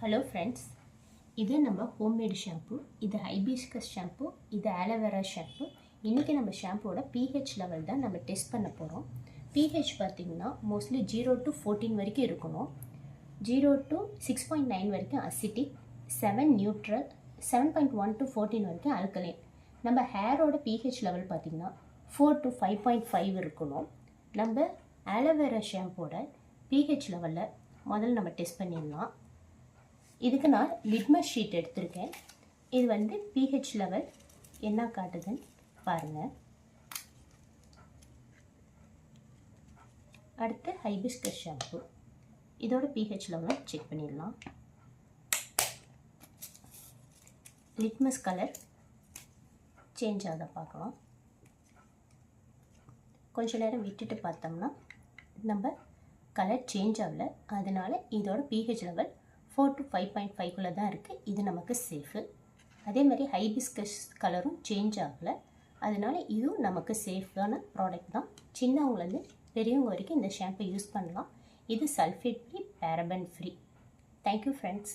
Hello friends, இது நம்ம homemade shampoo. இது ஹைபிஸ்கஸ் ஷாம்பு, இது ஆலோவேரா ஷாம்பு. இன்றைக்கி நம்ம ஷாம்புவோட pH லெவல் தான் நம்ம டெஸ்ட் பண்ண போகிறோம். pH பார்த்திங்கன்னா மோஸ்ட்லி 0 to 14 வரைக்கும் இருக்கணும். 0 to 6.9 வரைக்கும் அசிட்டிக், 7 நியூட்ரல், 7.1 to 14 வரைக்கும் ஆல்கலைன். நம்ம ஹேரோட pH லெவல் பார்த்திங்கன்னா 4 to 5.5 இருக்கணும். நம்ம ஆலோவேரா ஷாம்போட pH லெவலில் முதல்ல நம்ம டெஸ்ட் பண்ணிடலாம். இதுக்கு நான் லிட்மஸ் ஷீட் எடுத்திருக்கேன். இது வந்து pH லெவல் என்ன காட்டுதுன்னு பாருங்கள். அடுத்து ஹைபிஸ்கஸ் ஷாம்பு, இதோட pH லெவலை செக் பண்ணிடலாம். லிட்மஸ் கலர் சேஞ்ச் ஆக பார்க்கலாம். கொஞ்ச நேரம் விட்டுட்டு பார்த்தோம்னா நம்ம கலர் சேஞ்ச் ஆகலை, அதனால் இதோட pH லெவல் 4 to 5.5 தான் இருக்குது. இது நமக்கு சேஃபு. அதே மாதிரி ஹைபிஸ்கஸ் கலரும் சேஞ்ச் ஆகலை, அதனால் இதுவும் நமக்கு சேஃபான ப்ராடக்ட் தான். சின்னவங்கலேருந்து பெரியவங்க வரைக்கும் இந்த ஷாம்பு யூஸ் பண்ணலாம். இது sulphate free, paraben free. Thank you friends.